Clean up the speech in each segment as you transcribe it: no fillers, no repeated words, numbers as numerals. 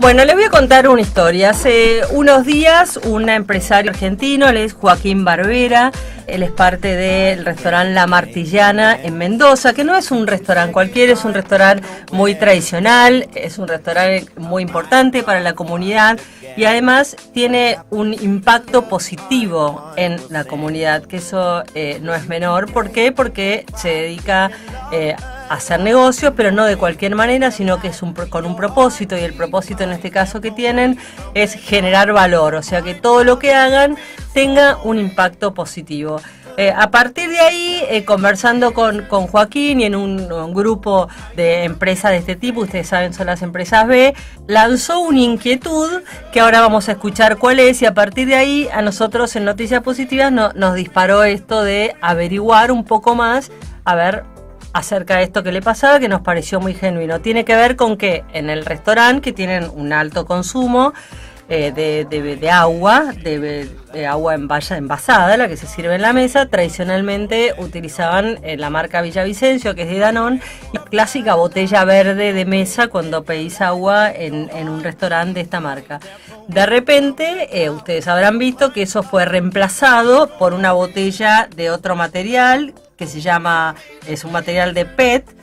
Bueno, les voy a contar una historia. Hace unos días un empresario argentino, él es Joaquín Barbera, él es parte del restaurante La Martillana en Mendoza, que no es un restaurante cualquiera, es un restaurante muy tradicional, es un restaurante muy importante para la comunidad y además tiene un impacto positivo en la comunidad, que eso no es menor. ¿Por qué? Porque se dedica hacer negocios, pero no de cualquier manera, sino que es con un propósito, y el propósito en este caso que tienen es generar valor, o sea que todo lo que hagan tenga un impacto positivo. A partir de ahí, conversando con Joaquín y en un grupo de empresas de este tipo, ustedes saben, son las empresas B, lanzó una inquietud que ahora vamos a escuchar cuál es, y a partir de ahí a nosotros en Noticias Positivas nos disparó esto de averiguar un poco más, a ver, acerca de esto que le pasaba, que nos pareció muy genuino. Tiene que ver con que en el restaurante, que tienen un alto consumo de agua, de agua envasada, la que se sirve en la mesa, tradicionalmente utilizaban la marca Villavicencio, que es de Danone, y clásica botella verde de mesa cuando pedís agua en un restaurante de esta marca. De repente, ustedes habrán visto que eso fue reemplazado por una botella de otro material, que es un material de PET,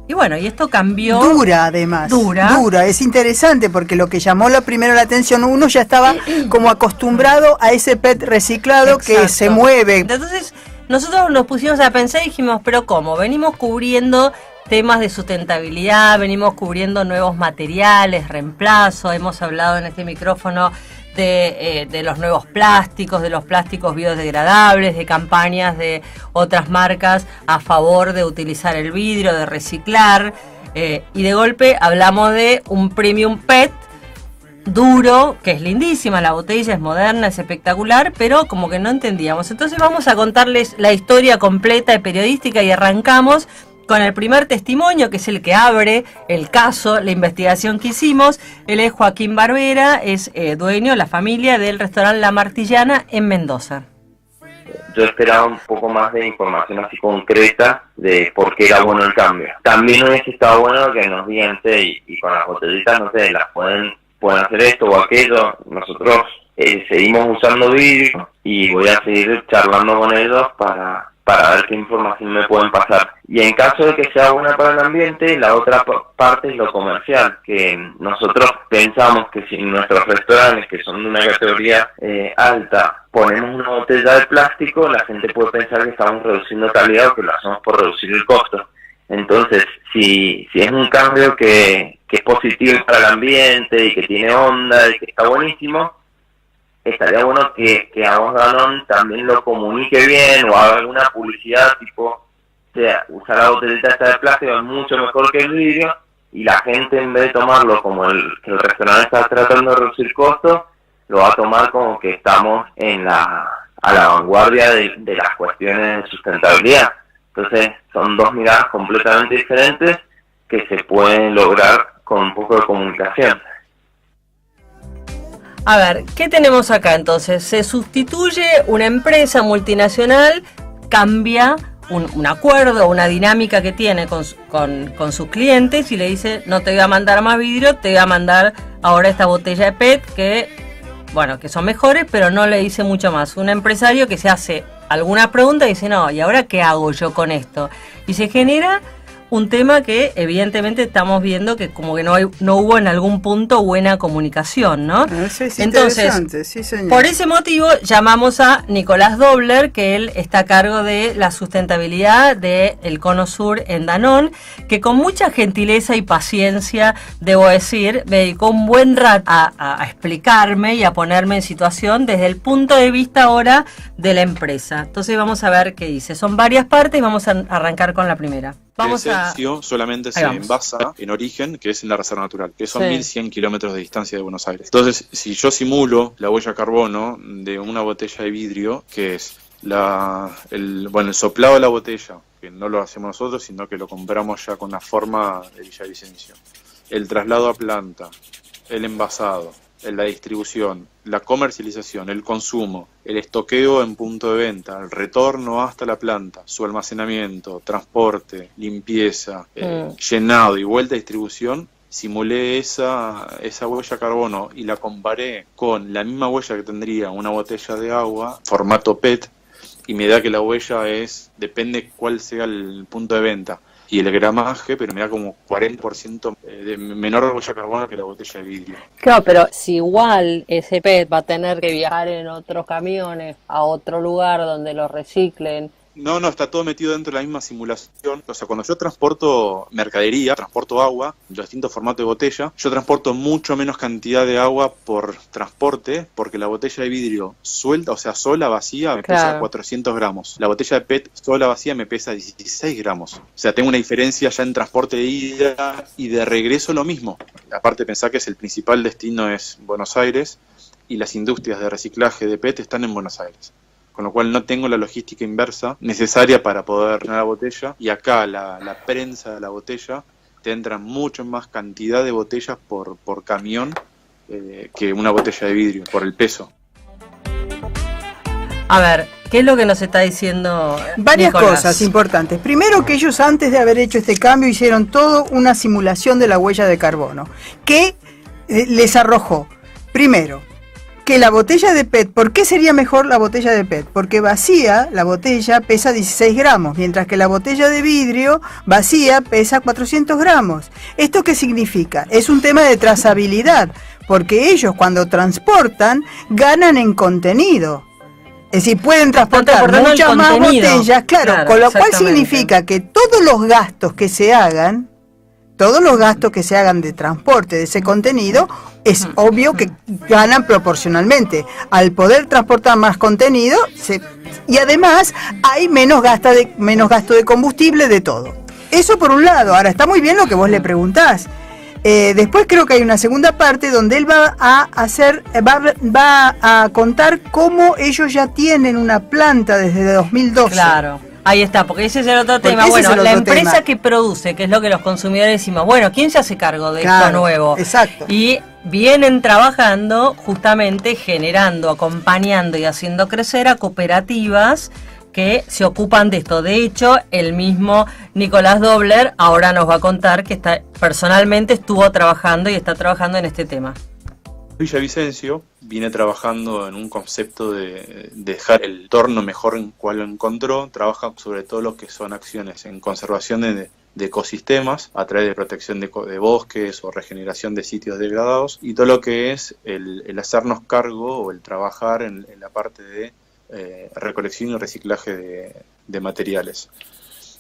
y bueno, y esto cambió. Dura, además. Dura. Es interesante porque lo que llamó primero la atención, uno ya estaba como acostumbrado a ese PET reciclado. Exacto. Que se mueve. Entonces, nosotros nos pusimos a pensar y dijimos, pero ¿cómo? Venimos cubriendo temas de sustentabilidad, venimos cubriendo nuevos materiales, reemplazo, hemos hablado en este micrófono de los nuevos plásticos, de los plásticos biodegradables, de campañas de otras marcas a favor de utilizar el vidrio, de reciclar, y de golpe hablamos de un premium PET duro, que es lindísima, la botella es moderna, es espectacular, pero como que no entendíamos. Entonces vamos a contarles la historia completa y periodística, y arrancamos con el primer testimonio, que es el que abre el caso, la investigación que hicimos. Él es Joaquín Barbera, es dueño, la familia del restaurante La Martillana en Mendoza. Yo esperaba un poco más de información así concreta de por qué era bueno el cambio. También hubiese estado bueno que nos digan, y con las botellitas, no sé, las pueden hacer esto o aquello. Nosotros seguimos usando vidrio y voy a seguir charlando con ellos para ver qué información me pueden pasar. Y en caso de que sea buena para el ambiente, la otra parte es lo comercial, que nosotros pensamos que si en nuestros restaurantes, que son de una categoría alta, ponemos una botella de plástico, la gente puede pensar que estamos reduciendo calidad o que lo hacemos por reducir el costo. Entonces, si es un cambio que es positivo para el ambiente y que tiene onda y que está buenísimo, estaría bueno que Aguas Danone también lo comunique bien o haga alguna publicidad tipo, o sea, usar la botellita esta de plástico es mucho mejor que el vidrio, y la gente, en vez de tomarlo como que el restaurante está tratando de reducir costos, lo va a tomar como que estamos a la vanguardia de las cuestiones de sustentabilidad. Entonces son dos miradas completamente diferentes que se pueden lograr con un poco de comunicación. A ver, ¿qué tenemos acá entonces? Se sustituye una empresa multinacional, cambia un acuerdo, una dinámica que tiene con sus clientes, y le dice, no te voy a mandar más vidrio, te voy a mandar ahora esta botella de PET que son mejores, pero no le dice mucho más. Un empresario que se hace alguna pregunta y dice, no, ¿y ahora qué hago yo con esto? Y se genera un tema que evidentemente estamos viendo que como que no hubo en algún punto buena comunicación, ¿no? Eso es interesante, sí, señor. Por ese motivo llamamos a Nicolás Dobler, que él está a cargo de la sustentabilidad del Cono Sur en Danone, que con mucha gentileza y paciencia, debo decir, me dedicó un buen rato a explicarme y a ponerme en situación desde el punto de vista ahora de la empresa. Entonces vamos a ver qué dice. Son varias partes y vamos a arrancar con la primera. Solamente se envasa en origen, que es en la reserva natural, que son 1100 kilómetros de distancia de Buenos Aires. Entonces, si yo simulo la huella de carbono de una botella de vidrio, que es el soplado de la botella, que no lo hacemos nosotros, sino que lo compramos ya con la forma de Villavicencio, el traslado a planta, el envasado, la distribución, la comercialización, el consumo, el estoqueo en punto de venta, el retorno hasta la planta, su almacenamiento, transporte, limpieza, llenado y vuelta a distribución, simulé esa huella de carbono y la comparé con la misma huella que tendría una botella de agua, formato PET, y me da que la huella depende cuál sea el punto de venta y el gramaje, pero me da como 40% de menor huella de carbono que la botella de vidrio. Claro, pero si igual ese PET va a tener que viajar en otros camiones a otro lugar donde lo reciclen. No, está todo metido dentro de la misma simulación. O sea, cuando yo transporto mercadería, transporto agua, los distintos formatos de botella, yo transporto mucho menos cantidad de agua por transporte, porque la botella de vidrio suelta, o sea, sola, vacía, me pesa 400 gramos. La botella de PET sola, vacía, me pesa 16 gramos. O sea, tengo una diferencia ya en transporte de ida y de regreso lo mismo. Aparte, pensá que el principal destino es Buenos Aires y las industrias de reciclaje de PET están en Buenos Aires. Con lo cual no tengo la logística inversa necesaria para poder llenar la botella, y acá la prensa de la botella te entra mucho más cantidad de botellas por camión que una botella de vidrio, por el peso. A ver, ¿qué es lo que nos está diciendo Varias Nicolás? cosas importantes. Primero, que ellos antes de haber hecho este cambio hicieron toda una simulación de la huella de carbono, que les arrojó, primero, que la botella de PET, ¿por qué sería mejor la botella de PET? Porque vacía, la botella pesa 16 gramos, mientras que la botella de vidrio vacía pesa 400 gramos. ¿Esto qué significa? Es un tema de trazabilidad, porque ellos cuando transportan ganan en contenido. Es decir, pueden transportar muchas más botellas, claro, con lo cual significa que todos los gastos que se hagan de transporte de ese contenido, es obvio que ganan proporcionalmente. Al poder transportar más contenido, y además hay menos gasto de combustible, de todo. Eso por un lado. Ahora, está muy bien lo que vos le preguntás. Después creo que hay una segunda parte donde él va a contar cómo ellos ya tienen una planta desde 2012. Claro. Ahí está, porque ese es el otro tema. Bueno, la empresa que produce, que es lo que los consumidores decimos, bueno, ¿quién se hace cargo de esto nuevo? Exacto. Y vienen trabajando justamente generando, acompañando y haciendo crecer a cooperativas que se ocupan de esto. De hecho, el mismo Nicolás Dobler ahora nos va a contar que personalmente estuvo trabajando y está trabajando en este tema. Villavicencio viene trabajando en un concepto de dejar el entorno mejor en cual lo encontró. Trabaja sobre todo lo que son acciones en conservación de ecosistemas a través de protección de bosques o regeneración de sitios degradados, y todo lo que es el hacernos cargo o el trabajar en la parte de recolección y reciclaje de materiales.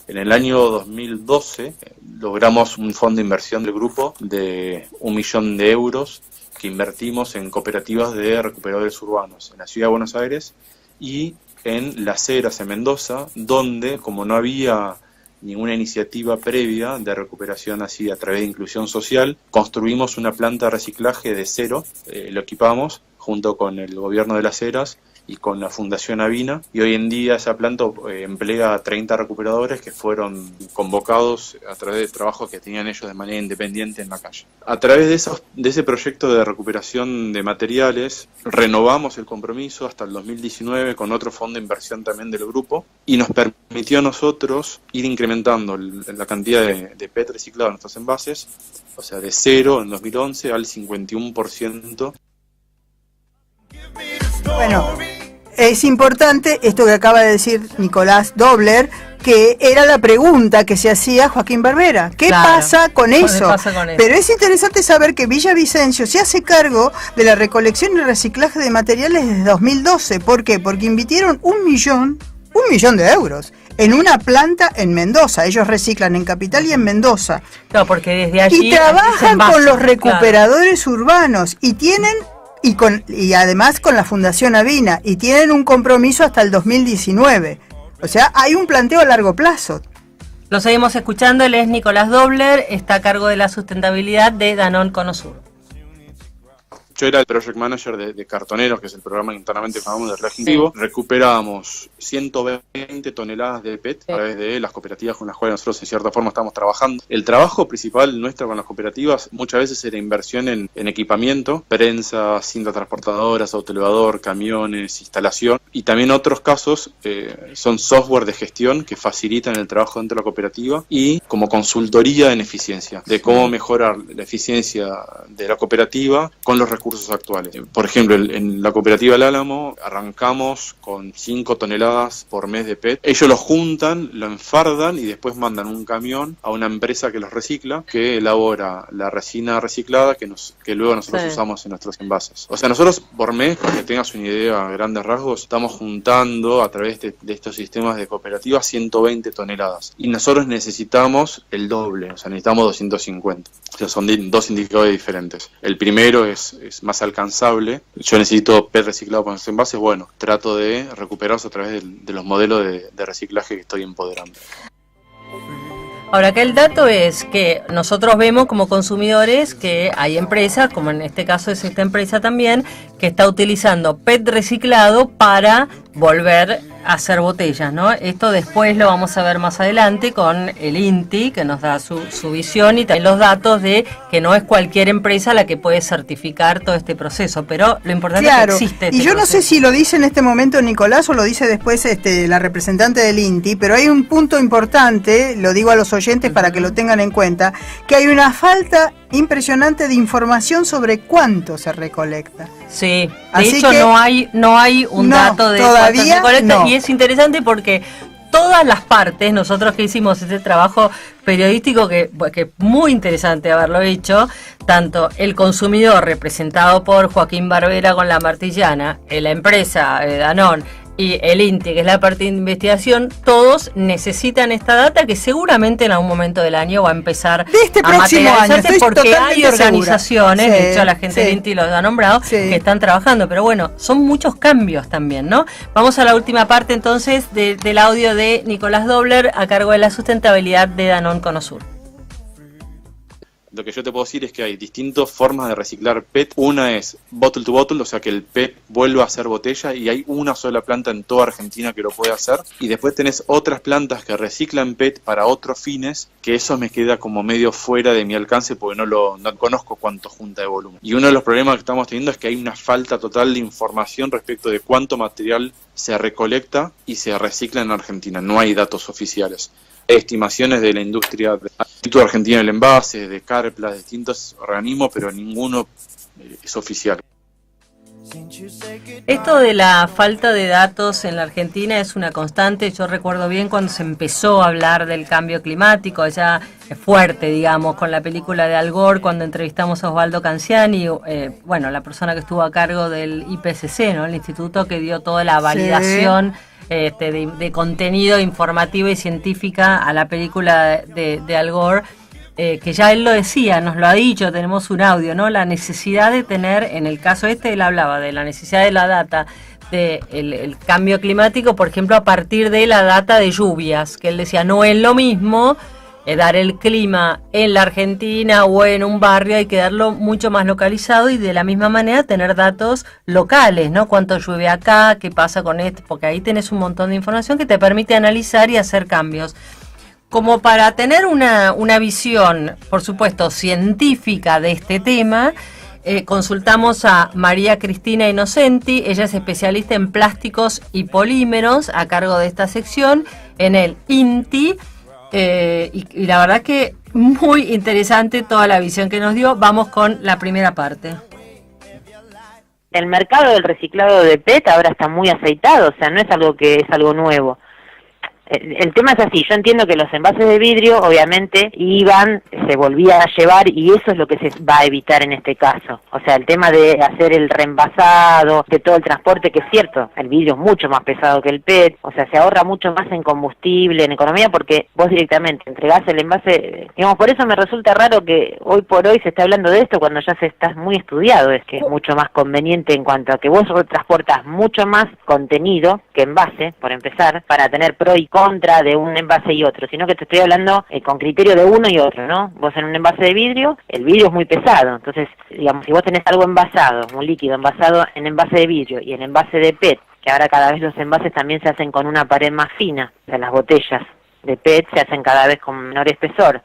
En el año 2012 logramos un fondo de inversión del grupo de 1 millón de euros que invertimos en cooperativas de recuperadores urbanos en la ciudad de Buenos Aires y en Las Heras, en Mendoza, donde, como no había ninguna iniciativa previa de recuperación así a través de inclusión social, construimos una planta de reciclaje de cero, lo equipamos junto con el gobierno de Las Heras y con la Fundación Avina, y hoy en día esa planta emplea a 30 recuperadores que fueron convocados a través de trabajos que tenían ellos de manera independiente en la calle. A través de ese proyecto de recuperación de materiales, renovamos el compromiso hasta el 2019 con otro fondo de inversión también del grupo, y nos permitió a nosotros ir incrementando la cantidad de PET reciclado en nuestros envases, o sea, de 0 en 2011 al 51%. Bueno, es importante esto que acaba de decir Nicolás Dobler, que era la pregunta que se hacía Joaquín Barbera. ¿Qué pasa con eso? Pero es interesante saber que Villavicencio se hace cargo de la recolección y reciclaje de materiales desde 2012. ¿Por qué? Porque invirtieron 1 millón de euros en una planta en Mendoza. Ellos reciclan en Capital y en Mendoza. Claro, porque desde allí y trabajan con los recuperadores urbanos y tienen... Y además con la Fundación Avina, y tienen un compromiso hasta el 2019. O sea, hay un planteo a largo plazo. Lo seguimos escuchando, él es Nicolás Dobler, está a cargo de la sustentabilidad de Danone Cono Sur. Yo era el Project Manager de Cartoneros, que es el programa internamente que llamamos del Ejecutivo. Sí. Recuperábamos 120 toneladas de PET a través de las cooperativas con las cuales nosotros en cierta forma estamos trabajando. El trabajo principal nuestro con las cooperativas muchas veces era inversión en equipamiento, prensa, cinta transportadoras, autoelevador, camiones, instalación, y también otros casos son software de gestión que facilitan el trabajo dentro de la cooperativa y como consultoría en eficiencia, de cómo mejorar la eficiencia de la cooperativa con los recursos actuales. Por ejemplo, en la cooperativa El Álamo arrancamos con 5 toneladas por mes de PET. Ellos lo juntan, lo enfardan y después mandan un camión a una empresa que los recicla, que elabora la resina reciclada que luego nosotros usamos en nuestros envases. O sea, nosotros por mes, para que tengas una idea a grandes rasgos, estamos juntando a través de estos sistemas de cooperativas 120 toneladas. Y nosotros necesitamos el doble, o sea, necesitamos 250. O sea, son dos indicadores diferentes. El primero es más alcanzable. Yo necesito PET reciclado para los envases. Bueno, trato de recuperarlos a través de los modelos de reciclaje que estoy empoderando. Ahora, acá el dato es que nosotros vemos como consumidores que hay empresas, como en este caso es esta empresa también, que está utilizando PET reciclado para volver a hacer botellas, ¿no? Esto después lo vamos a ver más adelante con el INTI, que nos da su visión y también los datos de que no es cualquier empresa la que puede certificar todo este proceso, pero lo importante es que existe este y yo proceso. No sé si lo dice en este momento Nicolás o lo dice después la representante del INTI, pero hay un punto importante, lo digo a los oyentes para que lo tengan en cuenta, que hay una falta impresionante de información sobre cuánto se recolecta. Sí, de hecho no hay un dato de cuánto se recolecta y es interesante porque todas las partes, nosotros que hicimos este trabajo periodístico que muy interesante haberlo hecho, tanto el consumidor representado por Joaquín Barbera con La Martillana, la empresa Danone y el INTI, que es la parte de investigación, todos necesitan esta data que seguramente en algún momento del año va a empezar a materializarse porque hay organizaciones, de hecho la gente del INTI los ha nombrado, que están trabajando, pero bueno, son muchos cambios también, ¿no? Vamos a la última parte entonces del audio de Nicolás Dobler a cargo de la sustentabilidad de Danone Conosur. Lo que yo te puedo decir es que hay distintas formas de reciclar PET. Una es bottle to bottle, o sea que el PET vuelva a ser botella y hay una sola planta en toda Argentina que lo puede hacer. Y después tenés otras plantas que reciclan PET para otros fines, que eso me queda como medio fuera de mi alcance porque no conozco cuánto junta de volumen. Y uno de los problemas que estamos teniendo es que hay una falta total de información respecto de cuánto material se recolecta y se recicla en Argentina. No hay datos oficiales. Estimaciones de la industria, del Instituto Argentino del Envase, de Carpla, de distintos organismos, pero ninguno es oficial. Esto de la falta de datos en la Argentina es una constante. Yo recuerdo bien cuando se empezó a hablar del cambio climático, ya fuerte, digamos, con la película de Al Gore, cuando entrevistamos a Osvaldo Canciani, la persona que estuvo a cargo del IPCC, ¿no? El instituto que dio toda la validación de contenido informativo y científica a la película de Al Gore, que ya él lo decía, nos lo ha dicho, tenemos un audio, ¿no? La necesidad de tener, en el caso él hablaba de la necesidad de la data del cambio climático, por ejemplo, a partir de la data de lluvias, que él decía, no es lo mismo dar el clima en la Argentina o en un barrio, hay que darlo mucho más localizado y de la misma manera tener datos locales, ¿no? Cuánto llueve acá, qué pasa con esto, porque ahí tenés un montón de información que te permite analizar y hacer cambios. Como para tener una visión, por supuesto, científica de este tema, consultamos a María Cristina Innocenti. Ella es especialista en plásticos y polímeros a cargo de esta sección en el INTI. Y la verdad que muy interesante toda la visión que nos dio. Vamos con la primera parte. El mercado del reciclado de PET ahora está muy aceitado, o sea, no es algo que es algo nuevo. El tema es así, yo entiendo que los envases de vidrio obviamente se volvían a llevar y eso es lo que se va a evitar en este caso. O sea, el tema de hacer el reenvasado, de todo el transporte, que es cierto, el vidrio es mucho más pesado que el PET, o sea, se ahorra mucho más en combustible, en economía, porque vos directamente entregás el envase, digamos, por eso me resulta raro que hoy por hoy se esté hablando de esto cuando ya se está muy estudiado, es que es mucho más conveniente en cuanto a que vos transportás mucho más contenido que envase, por empezar, para tener pro y contra de un envase y otro, sino que te estoy hablando con criterio de uno y otro, ¿no? Vos en un envase de vidrio, el vidrio es muy pesado, entonces, digamos, si vos tenés algo envasado, un líquido envasado en envase de vidrio y en envase de PET, que ahora cada vez los envases también se hacen con una pared más fina, o sea, las botellas de PET se hacen cada vez con menor espesor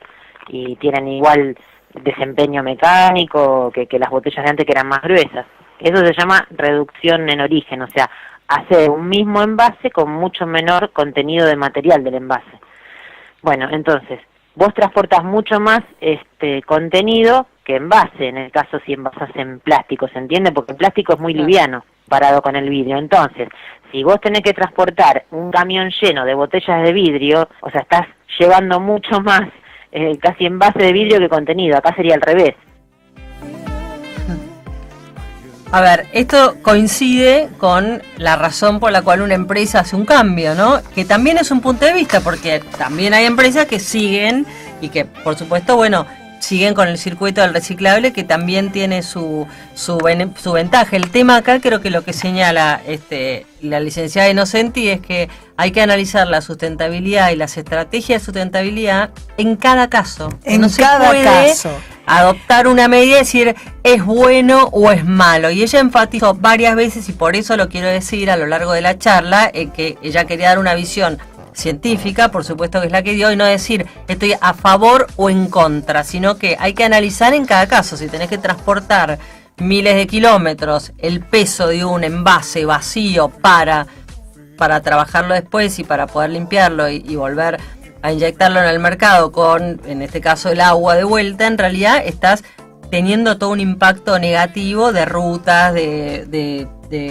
y tienen igual desempeño mecánico que las botellas de antes, que eran más gruesas. Eso se llama reducción en origen, o sea, hacer un mismo envase con mucho menor contenido de material del envase. Bueno, entonces, vos transportas mucho más contenido que envase, en el caso si envasas en plástico, ¿se entiende? Porque el plástico es muy liviano comparado con el vidrio. Entonces, si vos tenés que transportar un camión lleno de botellas de vidrio, o sea, estás llevando mucho más casi envase de vidrio que contenido. Acá sería al revés. A ver, esto coincide con la razón por la cual una empresa hace un cambio, ¿no? Que también es un punto de vista, porque también hay empresas que siguen y que, por supuesto, bueno, siguen con el circuito del reciclable, que también tiene su ventaja. El tema acá, creo que lo que señala la licenciada Innocenti es que hay que analizar la sustentabilidad y las estrategias de sustentabilidad en cada caso. En no cada se puede caso adoptar una medida y decir es bueno o es malo. Y ella enfatizó varias veces, y por eso lo quiero decir a lo largo de la charla, que ella quería dar una visión científica, por supuesto que es la que dio, y no decir estoy a favor o en contra, sino que hay que analizar en cada caso. Si tenés que transportar miles de kilómetros el peso de un envase vacío para trabajarlo después y para poder limpiarlo y volver a inyectarlo en el mercado con, en este caso, el agua de vuelta, en realidad estás teniendo todo un impacto negativo de rutas, de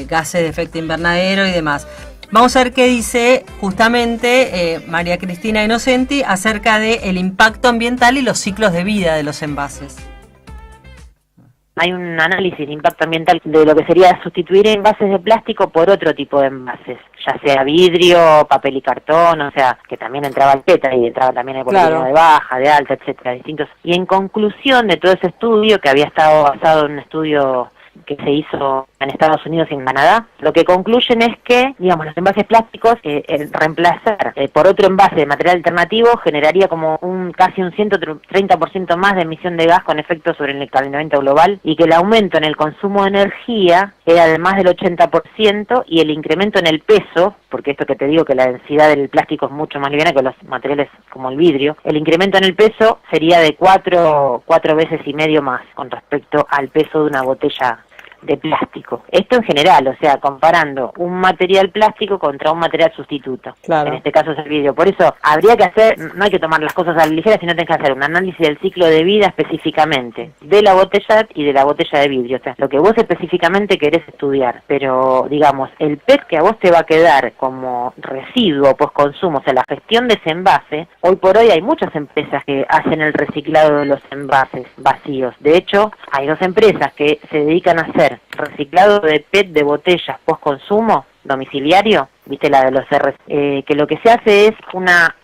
gases de efecto invernadero y demás. Vamos a ver qué dice justamente María Cristina Innocenti acerca del impacto ambiental y los ciclos de vida de los envases. Hay un análisis de impacto ambiental de lo que sería sustituir envases de plástico por otro tipo de envases, ya sea vidrio, papel y cartón, o sea, que también entraba el PET y entraba también el polímero de baja, de alta, etcétera, distintos. Y en conclusión de todo ese estudio, que había estado basado en un estudio que se hizo en Estados Unidos y en Canadá, lo que concluyen es que, digamos, los envases plásticos, reemplazar por otro envase de material alternativo generaría como casi un 130% más de emisión de gas con efecto sobre el calentamiento global, y que el aumento en el consumo de energía era de más del 80%, y el incremento en el peso, porque esto que te digo que la densidad del plástico es mucho más liviana que los materiales como el vidrio, el incremento en el peso sería de 4 veces y medio más con respecto al peso de una botella de plástico. Esto en general, o sea, comparando un material plástico contra un material sustituto. Claro. En este caso es el vidrio. Por eso habría que hacer, no hay que tomar las cosas a la ligera, sino tenés que hacer un análisis del ciclo de vida específicamente de la botella y de la botella de vidrio. O sea, lo que vos específicamente querés estudiar. Pero, digamos, el PET que a vos te va a quedar como residuo post-consumo, o sea, la gestión de ese envase, hoy por hoy hay muchas empresas que hacen el reciclado de los envases vacíos. De hecho, hay 2 empresas que se dedican a hacer reciclado de PET de botellas post-consumo domiciliario, viste la de los que lo que se hace es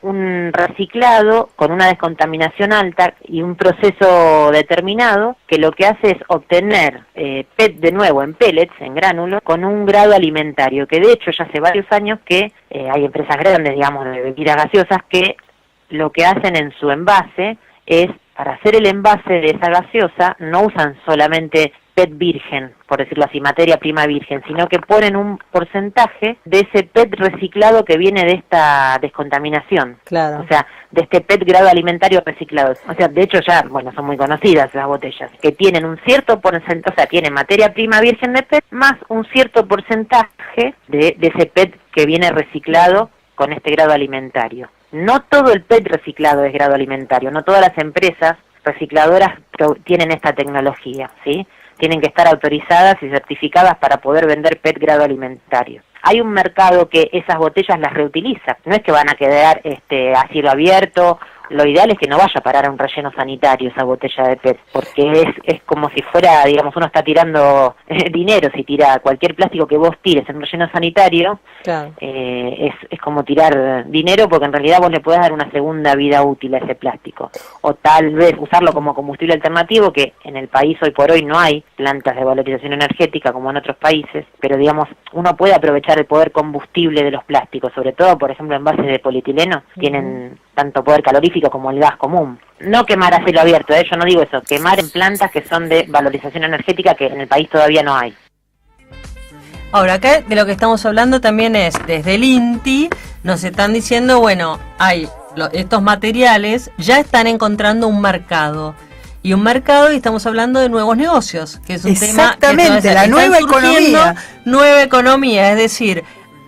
un reciclado con una descontaminación alta y un proceso determinado, que lo que hace es obtener PET de nuevo en pellets, en gránulos, con un grado alimentario, que de hecho ya hace varios años que hay empresas grandes, digamos, de bebidas gaseosas, que lo que hacen en su envase es, para hacer el envase de esa gaseosa, no usan solamente PET virgen, por decirlo así, materia prima virgen, sino que ponen un porcentaje de ese PET reciclado que viene de esta descontaminación. Claro. O sea, de este PET grado alimentario reciclado. O sea, de hecho ya, bueno, son muy conocidas las botellas, que tienen un cierto porcentaje, o sea, tienen materia prima virgen de PET más un cierto porcentaje de ese PET que viene reciclado con este grado alimentario. No todo el PET reciclado es grado alimentario, no todas las empresas recicladoras tienen esta tecnología, ¿sí? Tienen que estar autorizadas y certificadas para poder vender PET grado alimentario. Hay un mercado que esas botellas las reutiliza, no es que van a quedar a cielo abierto lo ideal es que no vaya a parar a un relleno sanitario esa botella de PET, porque es como si fuera, digamos, uno está tirando dinero. Si tira cualquier plástico que vos tires en un relleno sanitario, claro. Es como tirar dinero, porque en realidad vos le podés dar una segunda vida útil a ese plástico, o tal vez usarlo como combustible alternativo, que en el país hoy por hoy no hay plantas de valorización energética como en otros países, pero digamos, uno puede aprovechar el poder combustible de los plásticos, sobre todo, por ejemplo, envases de polietileno, tienen tanto poder calorífico como el gas común. No quemar a cielo abierto, yo no digo eso, quemar en plantas que son de valorización energética, que en el país todavía no hay. Ahora, acá de lo que estamos hablando también es, desde el INTI, nos están diciendo, bueno, estos materiales ya están encontrando un mercado. Y un mercado, y estamos hablando de nuevos negocios, que es un tema... Exactamente, la nueva economía. Nueva economía, es decir,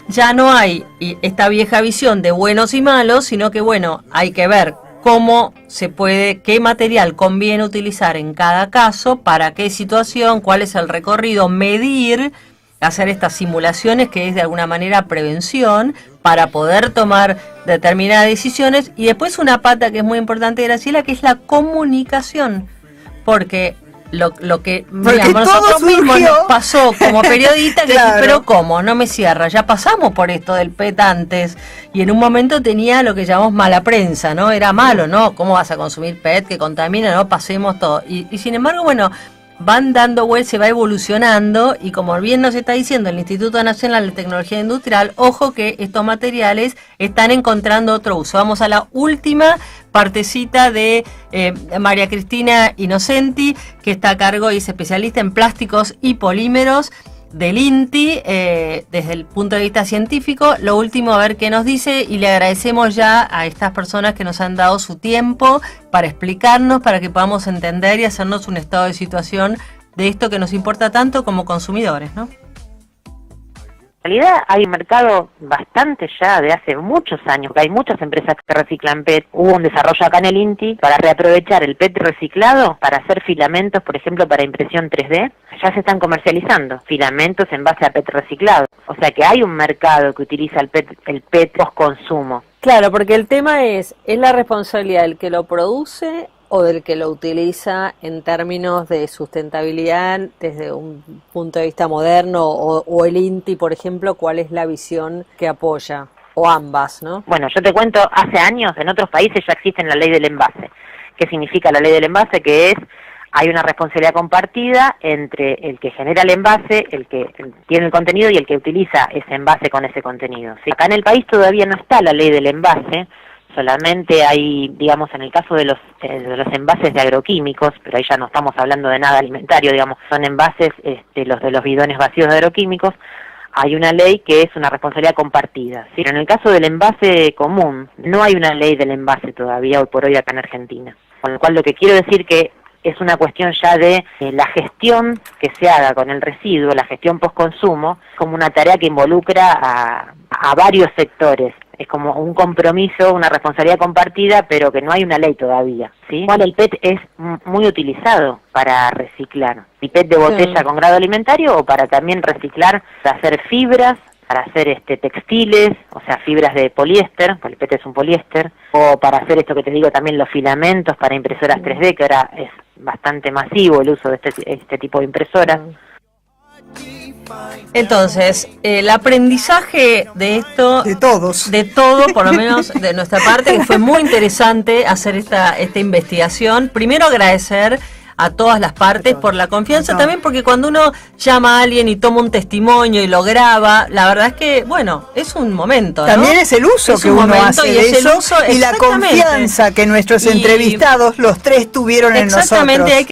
ya no hay esta vieja visión de buenos y malos, sino que, bueno, hay que ver cómo se puede, qué material conviene utilizar en cada caso, para qué situación, cuál es el recorrido, medir, hacer estas simulaciones, que es de alguna manera prevención, para poder tomar determinadas decisiones. Y después una pata que es muy importante, Graciela, que es la comunicación, porque lo que nosotros mismos nos pasó como periodista, que claro. Pero ¿cómo? No me cierra, ya pasamos por esto del PET antes, y en un momento tenía lo que llamamos mala prensa, ¿no? Era malo, ¿no? ¿Cómo vas a consumir PET que contamina? No, pasemos todo. Y sin embargo, bueno, van dando vueltas, se va evolucionando, y como bien nos está diciendo el Instituto Nacional de Tecnología Industrial, ojo que estos materiales están encontrando otro uso. Vamos a la última partecita de María Cristina Innocenti, que está a cargo y es especialista en plásticos y polímeros del INTI, desde el punto de vista científico. Lo último, a ver qué nos dice, y le agradecemos ya a estas personas que nos han dado su tiempo para explicarnos, para que podamos entender y hacernos un estado de situación de esto que nos importa tanto como consumidores, ¿no? En realidad hay un mercado bastante ya de hace muchos años, que hay muchas empresas que reciclan PET. Hubo un desarrollo acá en el INTI para reaprovechar el PET reciclado para hacer filamentos, por ejemplo, para impresión 3D. Ya se están comercializando filamentos en base a PET reciclado. O sea que hay un mercado que utiliza el PET post-consumo. Claro, porque el tema es la responsabilidad del que lo produce o del que lo utiliza en términos de sustentabilidad desde un punto de vista moderno, o el INTI, por ejemplo, ¿cuál es la visión que apoya? O ambas, ¿no? Bueno, yo te cuento, hace años en otros países ya existe la ley del envase. ¿Qué significa la ley del envase? Que hay una responsabilidad compartida entre el que genera el envase, el que tiene el contenido y el que utiliza ese envase con ese contenido. ¿Sí? Acá en el país todavía no está la ley del envase. Solamente hay, digamos, en el caso de los envases de agroquímicos, pero ahí ya no estamos hablando de nada alimentario, digamos, son envases, los de los bidones vacíos de agroquímicos, hay una ley que es una responsabilidad compartida, ¿sí? Pero en el caso del envase común, no hay una ley del envase todavía hoy por hoy acá en Argentina. Con lo cual lo que quiero decir que es una cuestión ya de la gestión que se haga con el residuo, la gestión post-consumo, como una tarea que involucra a varios sectores. Es como un compromiso, una responsabilidad compartida, pero que no hay una ley todavía, ¿sí? Igual el PET es muy utilizado para reciclar. ¿Y PET de botella con grado alimentario, o para también reciclar, para hacer fibras, para hacer textiles, o sea, fibras de poliéster, porque el PET es un poliéster, o para hacer esto que te digo también, los filamentos para impresoras 3D, que ahora es bastante masivo el uso de este tipo de impresoras. Entonces, el aprendizaje de esto, de todo, por lo menos de nuestra parte, que fue muy interesante hacer esta investigación. Primero, agradecer a todas las partes por la confianza, también porque cuando uno llama a alguien y toma un testimonio y lo graba, la verdad es que, bueno, es un momento, ¿no? También es el uso que uno hace de eso, y la confianza que nuestros entrevistados, los tres, tuvieron en nosotros. Exactamente,